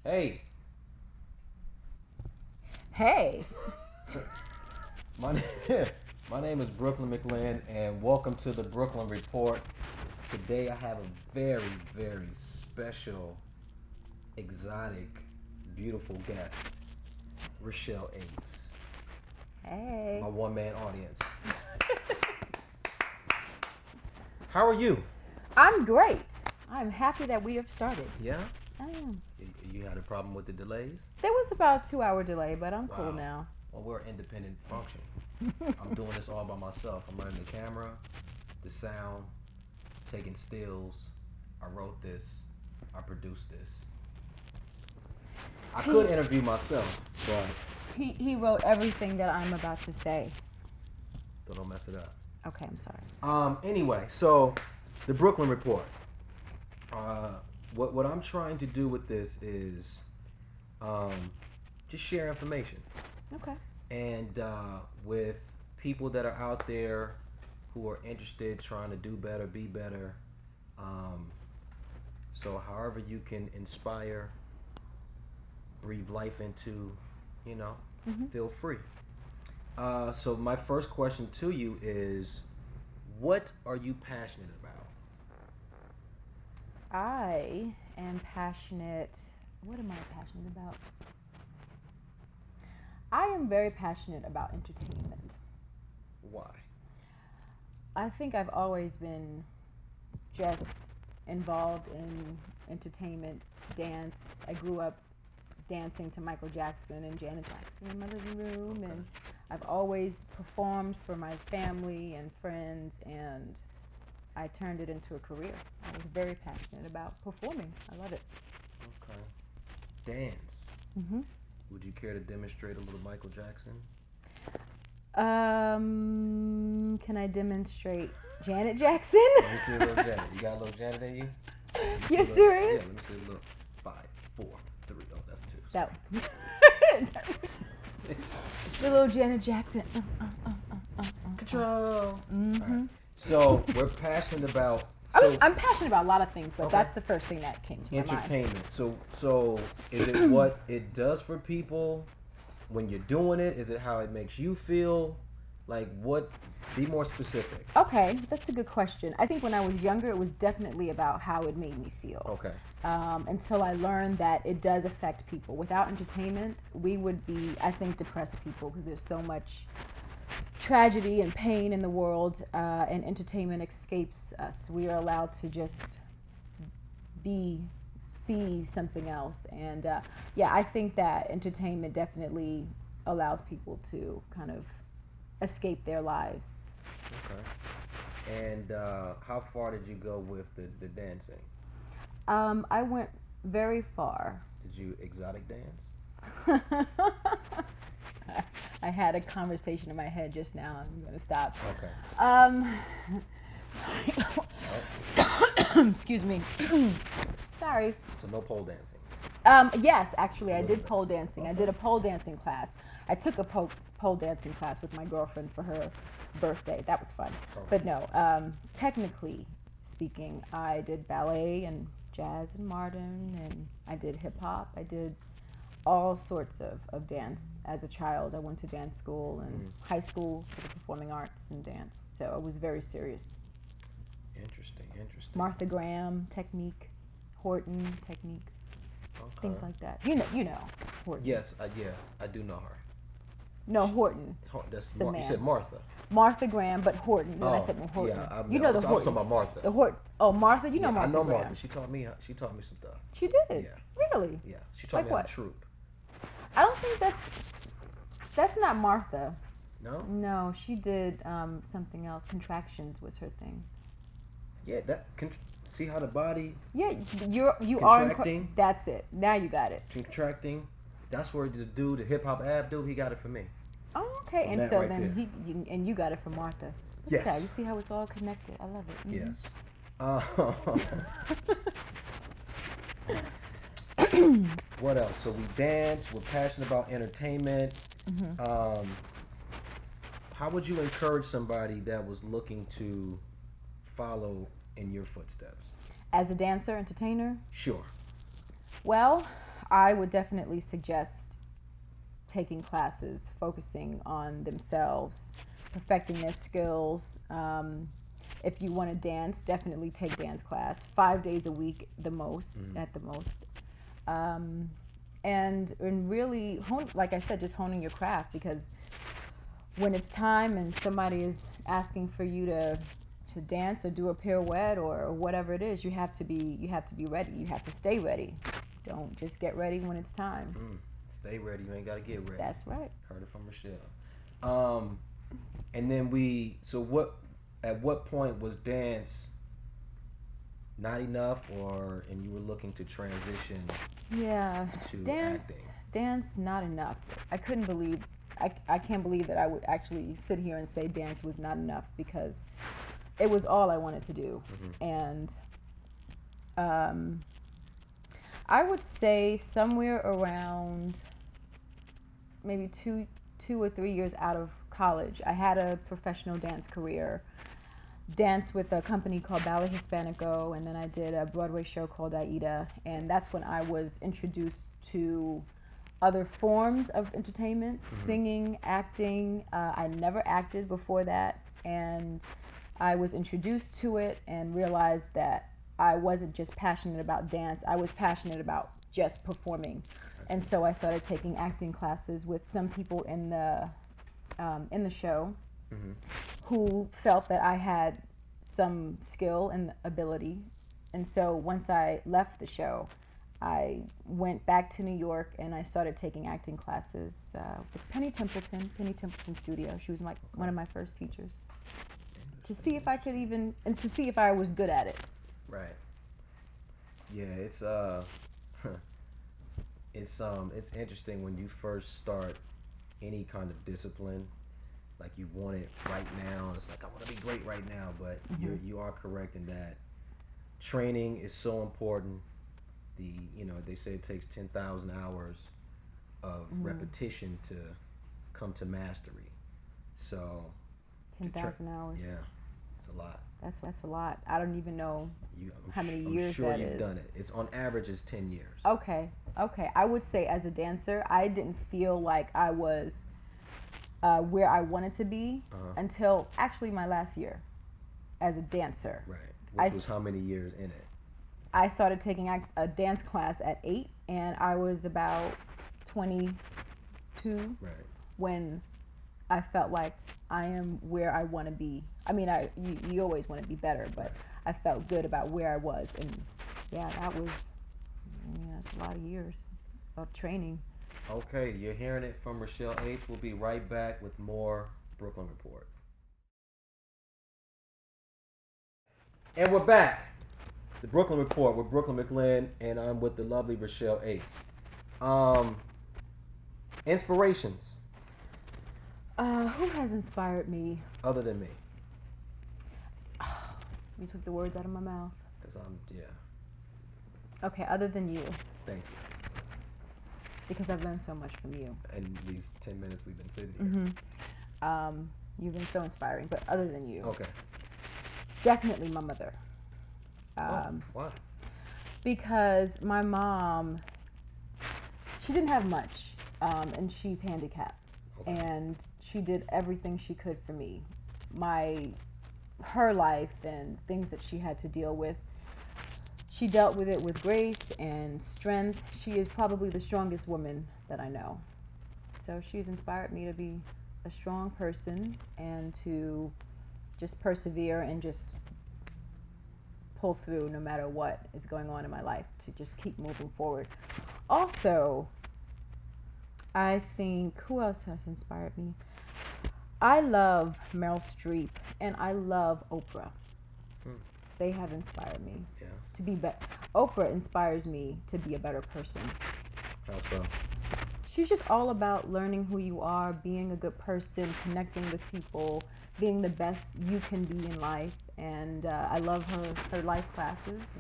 Hey, Hey. my my name is Mclinn, and welcome to the Brooklyn Report. Today, I have a very, very special, exotic, beautiful guest, Rochelle Aytes, Hey. my one-man audience. How are you? I'm great. I'm happy that we have started. Yeah. I am. You had a problem with the delays? There was about a 2 hour delay, but I'm cool Wow. now. Well, we're an independent function. I'm doing this all by myself. I'm running the camera, the sound, taking stills. I wrote this. I produced this. I could interview myself, but He wrote everything that I'm about to say. so don't mess it up. Okay, I'm sorry. Anyway, so the Brooklyn Report. What I'm trying to do with this is just share information. Okay. And with people that are out there who are interested, trying to do better, be better. So however you can inspire, breathe life into, feel free. So my first question to you is, what are you passionate about? I am passionate. What am I passionate about? I am very passionate about entertainment. Why? I think I've always been just involved in entertainment, dance. I grew up dancing to Michael Jackson and Janet Jackson in my living room, Okay. and I've always performed for my family and friends, and I turned it into a career. I was very passionate about performing. I love it. Okay. Dance. hmm Would you care to demonstrate a little Michael Jackson? Can I demonstrate Janet Jackson? Let me see a little Janet. You got a little Janet in you? You're serious? Yeah, let me see a little. 5, 4, 3. Oh, that's 2. That the little Janet Jackson. Control. Mm-hmm. All right. So we're passionate about. So I'm passionate about a lot of things, but Okay. that's the first thing that came to my mind. entertainment. So is it what it does for people when you're doing it? Is it how it makes you feel? Like what? Be more specific. Okay, that's a good question. I think when I was younger, it was definitely about how it made me feel. Okay. Until I learned that it does affect people. Without entertainment, we would be, I think, depressed people because there's so much tragedy and pain in the world, and entertainment escapes us. We are allowed to just see something else. And yeah, I think that entertainment definitely allows people to kind of escape their lives. Okay. And how far did you go with the dancing? I went very far. Did you exotic dance? I had a conversation in my head just now. I'm going to stop. Okay. Sorry. Excuse me. Sorry. So no pole dancing. Yes, actually, I did pole dancing. I did a pole dancing class. I took a pole dancing class with my girlfriend for her birthday. That was fun. But no, technically speaking, I did ballet and jazz and modern, and I did hip hop. I did all sorts of dance as a child. I went to dance school and high school for the performing arts and dance. So I was very serious. Interesting. Martha Graham technique, Horton technique, Okay. things like that. You know Horton. Yes, I do know her. No, Horton. That's It's a you man. said Martha. Martha Graham, but Horton. When I Oh, said Horton. yeah, You know the I was Horton. talking about Martha. The Horton. Oh, Martha. You know Yeah, Martha I know Graham. Martha. She taught me some stuff. She did. Yeah. Really? Yeah, she taught Like me how what? to troop. I don't think that's not Martha. No? No, she did something else. Contractions was her thing. Yeah, see how the body Yeah, you are. Contracting. That's it. Now you got it. contracting. That's where the hip hop ab dude, he got it from me. Oh, okay. From And that so right then there. you got it from Martha. Yes. Okay, you see how it's all connected. I love it. Mhm. Yes. What else? So we dance. We're passionate about entertainment. How would you encourage somebody that was looking to follow in your footsteps? As a dancer, entertainer, Sure. well, I would definitely suggest taking classes, focusing on themselves, perfecting their skills. If you want to dance, definitely take dance class 5 days a week, the most, at the most. And really, like I said, just honing your craft, because when it's time and somebody is asking for you to dance or do a pirouette or whatever it is, you have to be ready. You have to stay ready. Don't just get ready when it's time. Stay ready. You ain't gotta get ready. That's right. Heard it from Rochelle. And then at what point was dance not enough, and you were looking to transition? Yeah, to dance not enough. I can't believe that I would actually sit here and say dance was not enough, because it was all I wanted to do. And I would say somewhere around maybe two or 3 years out of college, I had a professional dance career. Danced with a company called Ballet Hispanico, and then I did a Broadway show called Aida, and that's when I was introduced to other forms of entertainment, singing, acting. I never acted before that, and I was introduced to it and realized that I wasn't just passionate about dance, I was passionate about just performing. And so I started taking acting classes with some people in the show who felt that I had some skill and ability. And so once I left the show, I went back to New York and I started taking acting classes with Penny Templeton Studio. She was one of my first teachers, to see if I could and to see if I was good at it. Right. Yeah, it's interesting when you first start any kind of discipline. Like, you want it right now. It's like, I want to be great right now. But you are correct in that training is so important. They say it takes 10,000 hours of repetition to come to mastery. So 10,000 hours. Yeah, it's a lot. That's a lot. I don't even know how many years that is. I'm sure you've is. done it. It's on average is 10 years. Okay. I would say as a dancer, I didn't feel like I was where I wanted to be until actually my last year as a dancer. Right. Which was how many years in it? I started taking a dance class at 8, and I was about 22 when I felt like I am where I want to be. I mean, you always want to be better, but I felt good about where I was. And yeah, that's a lot of years of training. Okay, you're hearing it from Rochelle Aytes. We'll be right back with more Brooklyn Report. And we're back. The Brooklyn Report with Brooklyn Mclinn, and I'm with the lovely Rochelle Aytes. Inspirations. Who has inspired me? Other than me. You took the words out of my mouth. Because Okay, other than you. Thank you. Because I've learned so much from you. In these 10 minutes we've been sitting here. You've been so inspiring, but other than you. Okay. Definitely my mother. Why? Because my mom, she didn't have much, and she's handicapped. Okay. And she did everything she could for me. Her life and things that she had to deal with, she dealt with it with grace and strength. She is probably the strongest woman that I know. So she's inspired me to be a strong person and to just persevere and just pull through no matter what is going on in my life, to just keep moving forward. Also, I think, who else has inspired me? I love Meryl Streep and I love Oprah. They have inspired me to be better. Oprah inspires me to be a better person. How so? She's just all about learning who you are, being a good person, connecting with people, being the best you can be in life. And I love her life classes.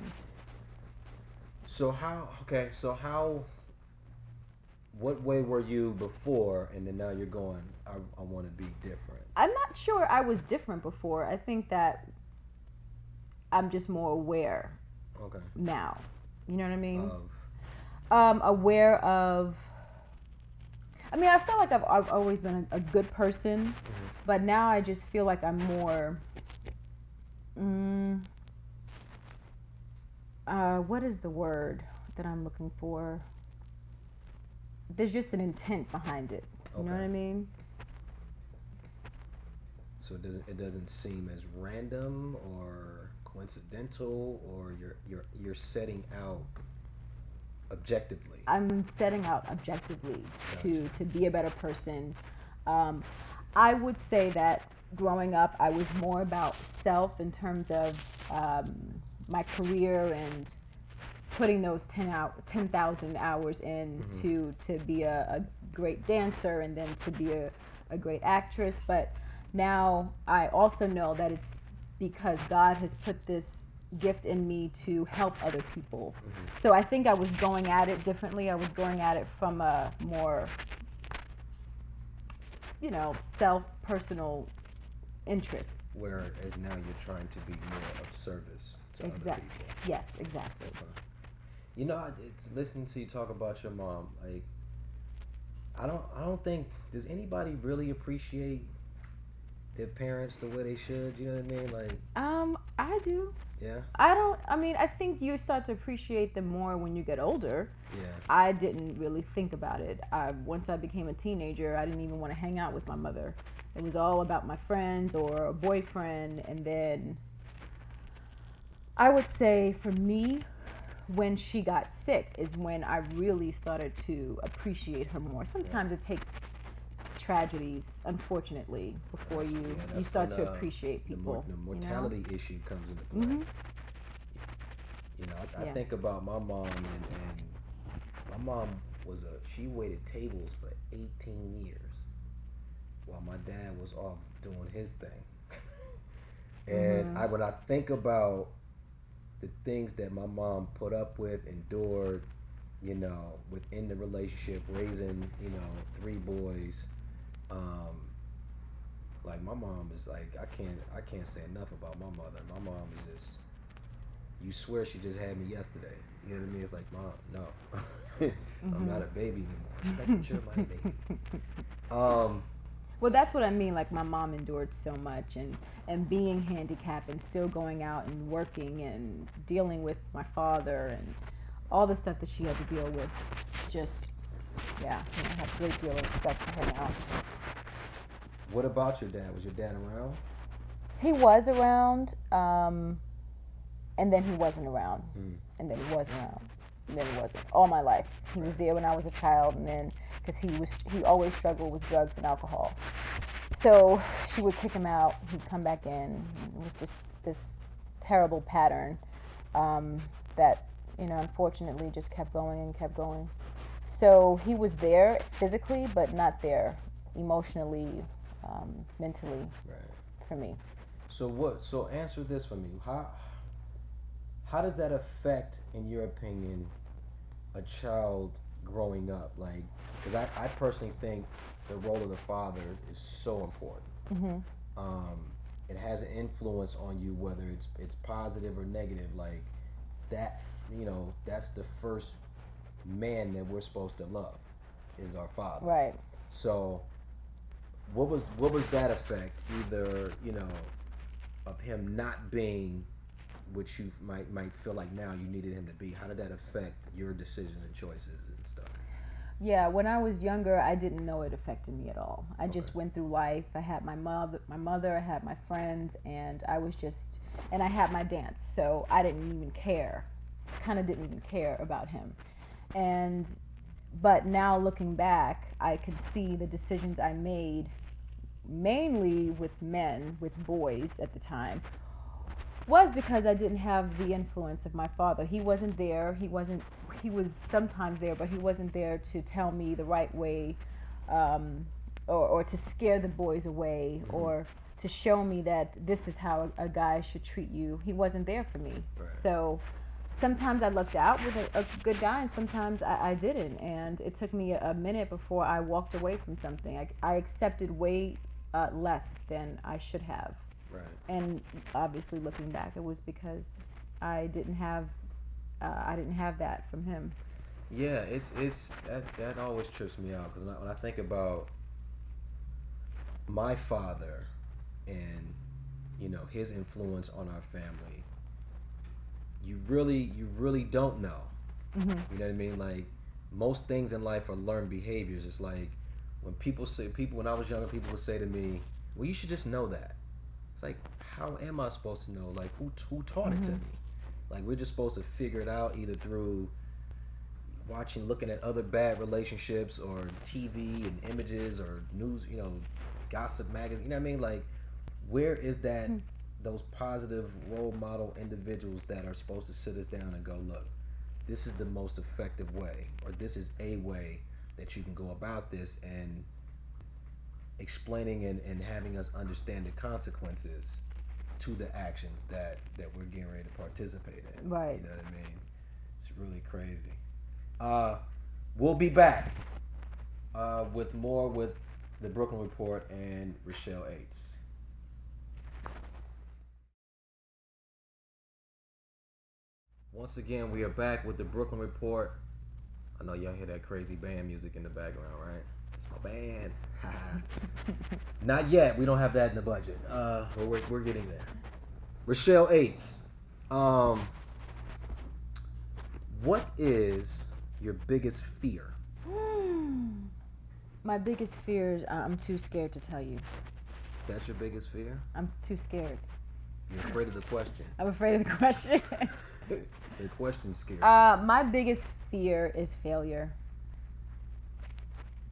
What way were you before, and then now you're going, I want to be different? I'm not sure I was different before. I think that I'm just more aware now. You know what I mean? Aware of. I mean, I feel like I've always been a good person, but now I just feel like I'm more. What is the word that I'm looking for? There's just an intent behind it. You know what I mean? So it doesn't seem as random or coincidental, or you're setting out objectively. I'm setting out objectively Gotcha. to be a better person. I would say that growing up, I was more about self in terms of my career and putting those 10,000 hours in to be a great dancer and then to be a great actress. But now I also know that it's because God has put this gift in me to help other people. So I think I was going at it differently. I was going at it from a more, personal interest. Whereas now you're trying to be more of service to other people. Yes, exactly. It's listening to you talk about your mom. Like, I don't think, does anybody really appreciate their parents the way they should? You know what I mean? Like, I do. yeah, I think you start to appreciate them more when you get older. yeah. I didn't really think about it. Once I became a teenager, I didn't even want to hang out with my mother. It was all about my friends or a boyfriend. And then I would say for me, when she got sick is when I really started to appreciate her more. Sometimes it takes tragedies, unfortunately, before you start to appreciate people. The mortality issue comes into play. I think about my mom, and my mom she waited tables for 18 years while my dad was off doing his thing. And when I think about the things that my mom put up with, endured, within the relationship, raising, 3 boys, like, my mom is like, I can't say enough about my mother. My mom is just, you swear she just had me yesterday. You know what I mean? It's like, Mom, no, I'm not a baby anymore. She's like, but you're my baby. Well, that's what I mean. Like, my mom endured so much, and being handicapped and still going out and working and dealing with my father and all the stuff that she had to deal with. It's just, yeah, I have a great deal of respect for her now. What about your dad? Was your dad around? He was around, and then he wasn't around, and then he was around, and then he wasn't. All my life, he was there when I was a child, and then because he always struggled with drugs and alcohol, so she would kick him out. He'd come back in. It was just this terrible pattern that unfortunately just kept going and kept going. So he was there physically, but not there emotionally, mentally, for me. So answer this for me. How does that affect, in your opinion, a child growing up? Like, because I personally think the role of the father is so important. It has an influence on you, whether it's positive or negative. Like, that, that's the first man that we're supposed to love, is our father. Right. So, what was that effect? Either of him not being what you might feel like now you needed him to be. How did that affect your decisions and choices and stuff? Yeah, when I was younger, I didn't know it affected me at all. I just went through life. I had my mother, I had my friends, and and I had my dance. So I didn't even care. Kind of didn't even care about him. But now looking back, I can see the decisions I made, mainly with boys at the time, was because I didn't have the influence of my father. He wasn't there. He was sometimes there, but he wasn't there to tell me the right way, or to scare the boys away, or to show me that this is how a guy should treat you. He wasn't there for me. Right. So sometimes I lucked out with a good guy, and sometimes I didn't. And it took me a minute before I walked away from something. I accepted way less than I should have. Right. And obviously, looking back, it was because I didn't have that from him. Yeah, it's that always trips me out because when I think about my father and his influence on our family, you really don't know. Hmm. You know what I mean? Like most things in life are learned behaviors. It's like when I was younger, people would say to me, "Well, you should just know that." It's like, how am I supposed to know? Like who taught it to Hmm. me? Like we're just supposed to figure it out either through looking at other bad relationships or TV and images or news, gossip magazine. You know what I mean? Like, where is that? Those positive role model individuals that are supposed to sit us down and go, look, this is the most effective way, or this is a way that you can go about this, and explaining and having us understand the consequences to the actions that we're getting ready to participate in. Right. You know what I mean? It's really crazy. Uh, we'll be back with more with the Brooklyn Report and Rochelle Aytes. Once again, we are back with the Brooklyn Report. I know y'all hear that crazy band music in the background, right? It's my band. Not yet. We don't have that in the budget. But we're getting there. Rochelle Aytes, um, what is your biggest fear? My biggest fear is I'm too scared to tell you. That's your biggest fear? I'm too scared. You're afraid of the question. I'm afraid of the question. The question's scary. My biggest fear is failure.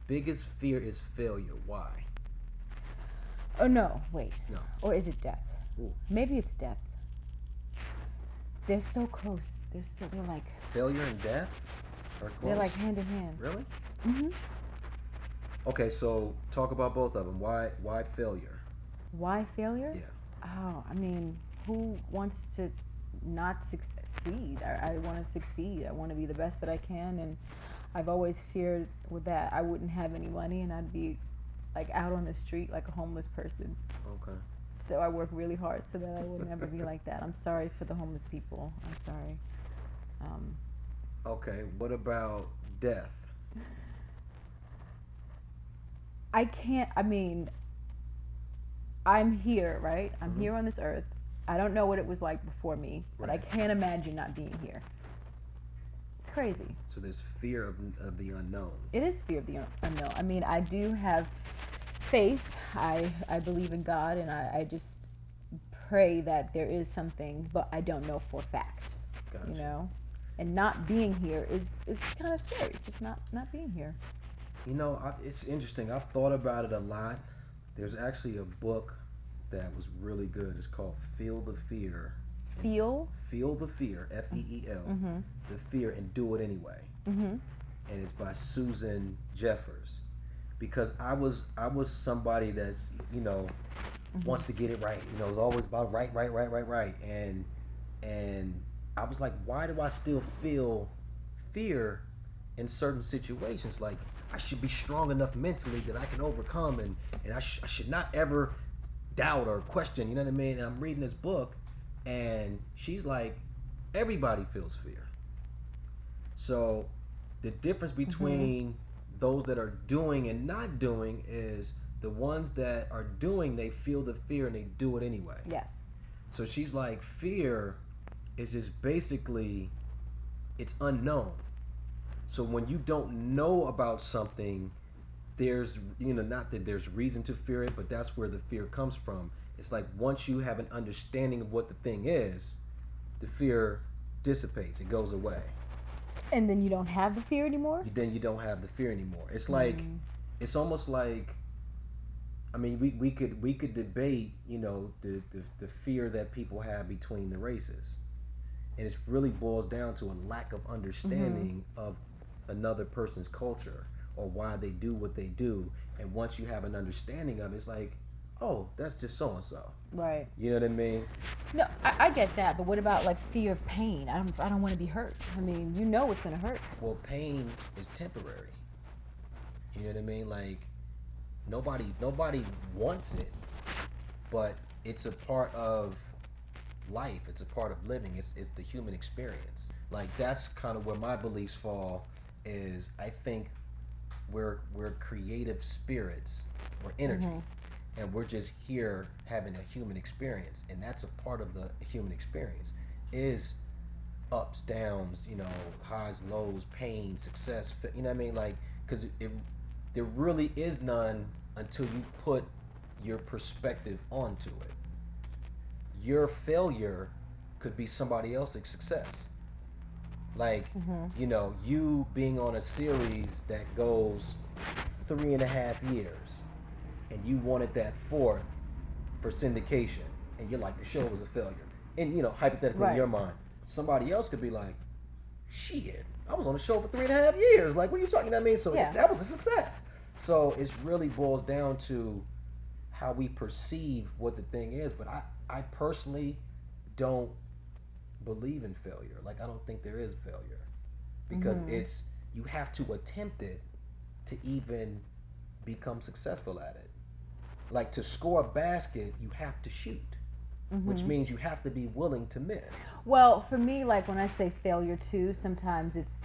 Biggest fear is failure. Why? Oh no, wait. No. Or is it death? Ooh. Maybe it's death. They're so close. They're like Failure and death are close. they're like hand in hand. Really? Mhm. Okay, so talk about both of them. Why failure? Why failure? Yeah. Oh, I mean, who wants to not succeed? I want to succeed. I want to be the best that I can, and I've always feared with that I wouldn't have any money and I'd be like out on the street like a homeless person. Okay. So I work really hard so that I will never be like that. I'm sorry for the homeless people. I'm sorry. Okay. What about death? I can't. I mean, I'm here, right? I'm here on this earth. I don't know what it was like before me, but I Right. can't imagine not being here. It's crazy. So there's fear of the unknown. It is fear of the unknown. I mean, I do have faith. I believe in God, and I just pray that there is something, but I don't know for a fact. Gotcha. You know, and not being here is kind of scary. Just not being here. It's interesting. I've thought about it a lot. There's actually a book that was really good. It's called Feel the Fear. Feel The Fear, FEEL. Mm-hmm. The Fear and Do It Anyway. Mm-hmm. And it's by Susan Jeffers. Because I was somebody that's, wants to get it right. It's always about right. And I was like, why do I still feel fear in certain situations? Like, I should be strong enough mentally that I can overcome, and I should not ever doubt or question, you know what I mean? And I'm reading this book, and she's like, everybody feels fear. So the difference between those that are doing and not doing is the ones that are doing, they feel the fear and they do it anyway. Yes. So she's like, fear is just basically, it's unknown. So when you don't know about something, there's, not that there's reason to fear it, but that's where the fear comes from. It's like once you have an understanding of what the thing is, the fear dissipates, it goes away. And then you don't have the fear anymore? Then you don't have the fear anymore. It's like, it's almost like, I mean, we could debate, the fear that people have between the races. And it really boils down to a lack of understanding of another person's culture or why they do what they do. And once you have an understanding of it, it's like, oh, that's just so and so. Right. You know what I mean? No, I get that, but what about like fear of pain? I don't want to be hurt. I mean, you know it's going to hurt. Well, pain is temporary. You know what I mean? Like nobody wants it, but it's a part of life. It's a part of living. It's the human experience. Like that's kind of where my beliefs fall. is I think we're creative spirits, we're energy, and we're just here having a human experience, and that's a part of the human experience is ups, downs, highs, lows, pain, success. You know what I mean? Like, because there really is none until you put your perspective onto it. Your failure could be somebody else's success. Like, you being on a series that goes 3.5 years, and you wanted that fourth for syndication, and you're like, the show was a failure. And hypothetically in your mind, somebody else could be like, shit, I was on the show for 3.5 years. Like, what are you talking? You know what I mean? So that was a success. So it really boils down to how we perceive what the thing is. But I personally don't believe in failure. Like, I don't think there is failure because you have to attempt it to even become successful at it. Like, to score a basket, you have to shoot. Which means you have to be willing to miss. Well, for me, like when I say failure too, sometimes it's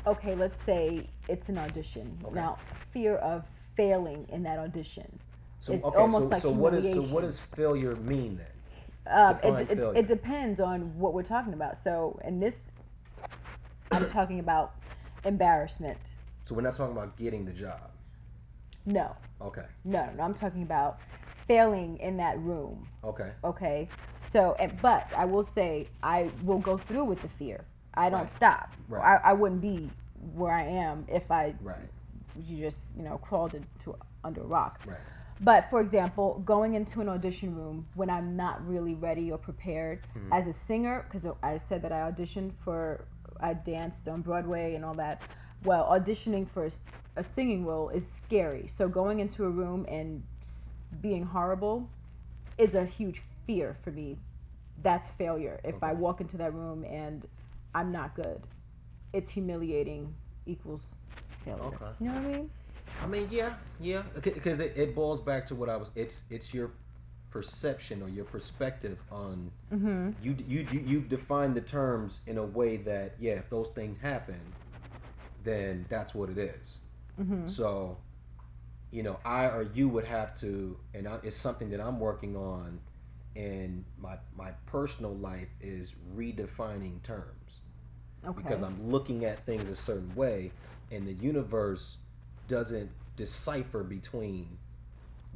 okay. Let's say it's an audition. Okay. Now, fear of failing in that audition is almost like humiliation. So what does failure mean then? It depends on what we're talking about. So in this, I'm talking about embarrassment. So we're not talking about getting the job. No. Okay. No. I'm talking about failing in that room. Okay. So, but I will say I will go through with the fear. I don't stop. Right. I wouldn't be where I am if you just crawled under a rock. Right. But for example, going into an audition room when I'm not really ready or prepared as a singer, because I said that I danced on Broadway and all that. Well, auditioning for a singing role is scary. So going into a room and being horrible is a huge fear for me. That's failure. If I walk into that room and I'm not good, it's humiliating equals failure. Okay. You know what I mean? I mean, yeah. Because it boils back to what I was. It's your perception or your perspective on. You've defined the terms in a way that if those things happen, then that's what it is. So, I or you would have to, and it's something that I'm working on in my personal life is redefining terms. Okay. Because I'm looking at things a certain way, and the universe doesn't decipher between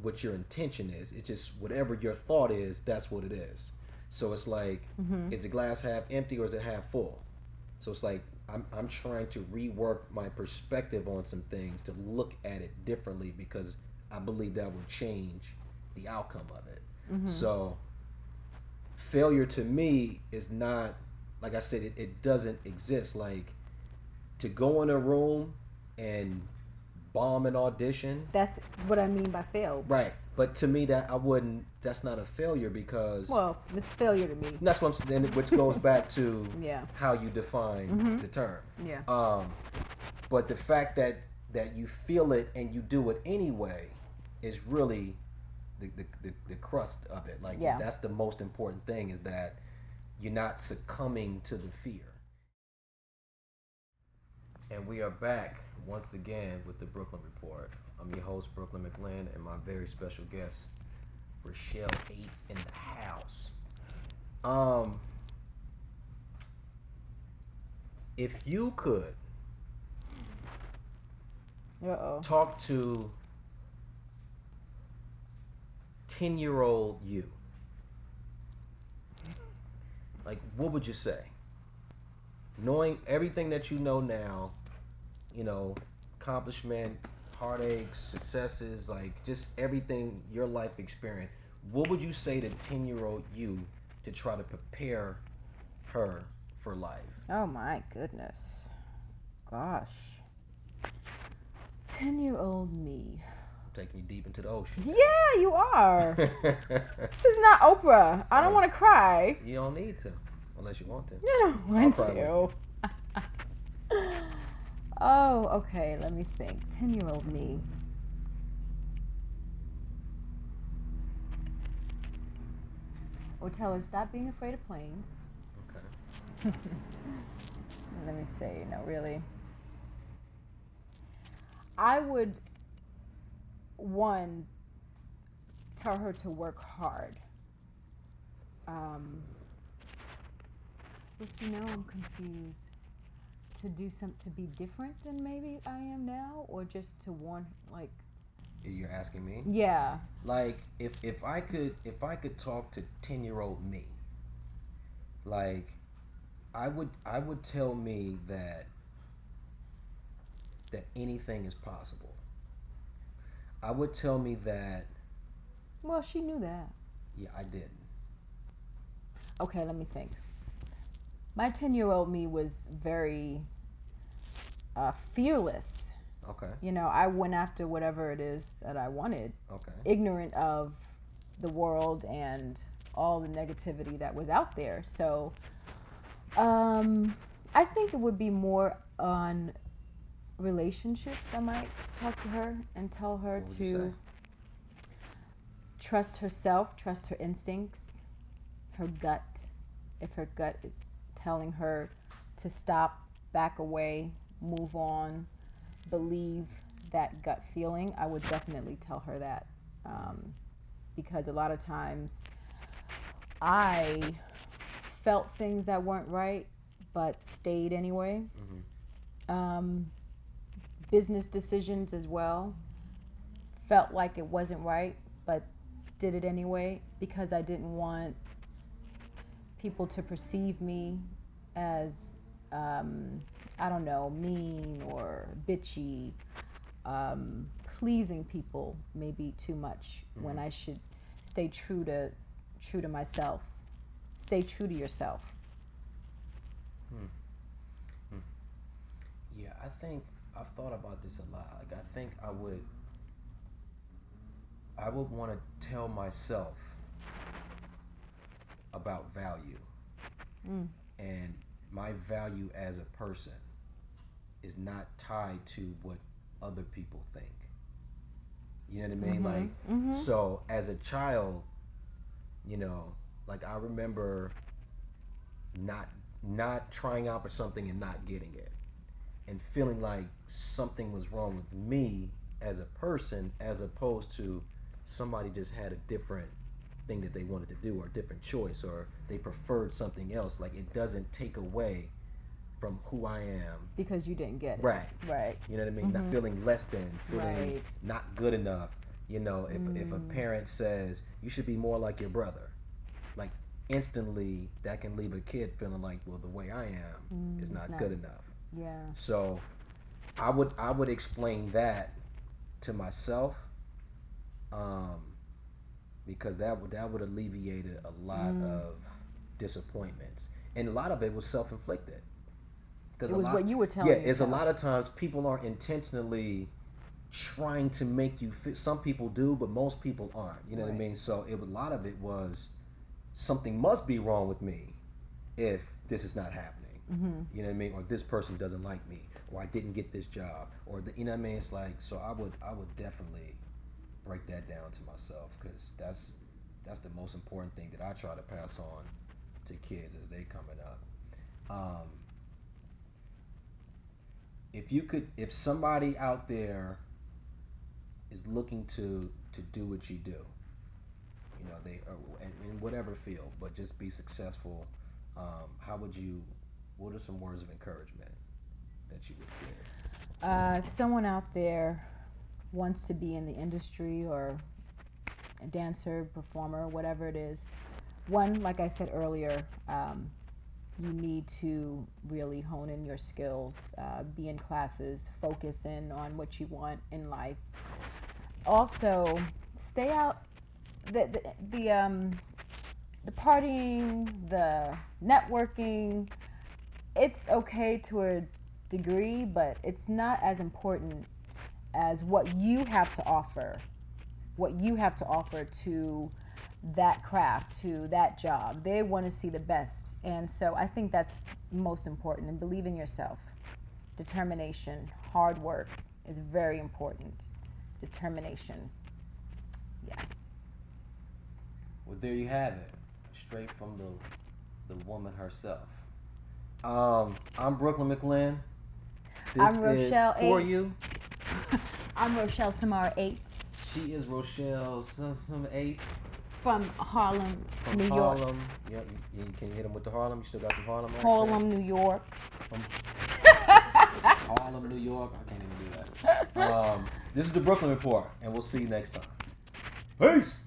what your intention is. It's just whatever your thought is, that's what it is. So it's like, is the glass half empty or is it half full? So it's like, I'm trying to rework my perspective on some things to look at it differently because I believe that will change the outcome of it. So failure to me is not, like I said, it doesn't exist. Like, to go in a room and bomb an audition. That's what I mean by fail. Right. But to me, that's not a failure because... Well, it's failure to me. That's what I'm saying, which goes back to how you define the term. Yeah. But the fact that you feel it and you do it anyway is really the crust of it. Like, that's the most important thing, is that you're not succumbing to the fear. And we are back once again with the Brooklyn Report. I'm your host, Mclinn, and my very special guest, Rochelle Aytes, in the house. If you could talk to 10-year-old you, like, what would you say? Knowing everything that you know now, accomplishment, heartaches, successes, like just everything, your life experience, what would you say to 10-year-old you to try to prepare her for life? Oh my goodness. Gosh. 10-year-old me. I'm taking you deep into the ocean. Yeah, you are. This is not Oprah. I don't want to cry. You don't need to, unless you want to. You don't want to. Oh, okay. Let me think. 10-year-old me. Or tell her, stop being afraid of planes. Okay. Let me say, really. I would, one, tell her to work hard. But see, now I'm confused. To do to be different than maybe I am now, or just to warn, like. You're asking me? Yeah. Like if I could talk to 10-year-old me, like I would tell me that anything is possible. I would tell me that. Well, she knew that. Yeah, I didn't. Okay, let me think. My 10-year-old me was very fearless. Okay. You know, I went after whatever it is that I wanted. Okay. Ignorant of the world and all the negativity that was out there. So, I think it would be more on relationships. I might talk to her and tell her to trust herself, trust her instincts, her gut. If her gut is telling her to stop, back away, move on, believe that gut feeling, I would definitely tell her that. Because a lot of times I felt things that weren't right, but stayed anyway. Mm-hmm. Business decisions as well. Felt like it wasn't right, but did it anyway because I didn't want people to perceive me as, I don't know, mean or bitchy, pleasing people maybe too much. Mm-hmm. When I should stay true to myself. Stay true to yourself. Yeah, I think I've thought about this a lot. Like, I think I would want to tell myself about value. And my value as a person is not tied to what other people think. You know what I mean? Mm-hmm. Like, so as a child, you know, like I remember not trying out for something and not getting it, and feeling like something was wrong with me as a person, as opposed to somebody just had a different thing that they wanted to do, or a different choice, or they preferred something else. Like, it doesn't take away from who I am because you didn't get it. Right. You know what I mean? Not feeling less than, feeling not good enough. You know, if a parent says you should be more like your brother, like instantly that can leave a kid feeling like, well, the way I am is not good enough. Yeah. So I would explain that to myself, because that would alleviate a lot of disappointments, and a lot of it was self-inflicted. It was what you were telling yourself. Yeah, it's a lot of times people aren't intentionally trying to make you fit. Some people do, but most people aren't. You know what I mean? So a lot of it was, something must be wrong with me if this is not happening. You know what I mean? Or this person doesn't like me, or I didn't get this job, or you know what I mean? It's like, so I would definitely break that down to myself, because that's the most important thing that I try to pass on to kids as they coming up. If somebody out there is looking to do what you do, you know, they are in whatever field, but just be successful, what are some words of encouragement that you would give? If someone out there wants to be in the industry, or a dancer, performer, whatever it is, one, like I said earlier, you need to really hone in your skills, be in classes, focus in on what you want in life. Also, stay out the partying, the networking. It's okay to a degree, but it's not as important as what you have to offer. What you have to offer to that craft, to that job. They want to see the best. And so I think that's most important. And believe in yourself. Determination, hard work is very important. Determination. Yeah. Well, there you have it. Straight from the woman herself. I'm Brooklyn Mclinn. I'm Rochelle Aytes. For you. I'm Rochelle Aytes She is Rochelle some Aytes from Harlem, from New York. Harlem. Yep. Can you hit them with the Harlem? You still got some Harlem accent? Harlem, New York. From Harlem, New York. I can't even do that. This is the Brooklyn Report, and we'll see you next time. Peace.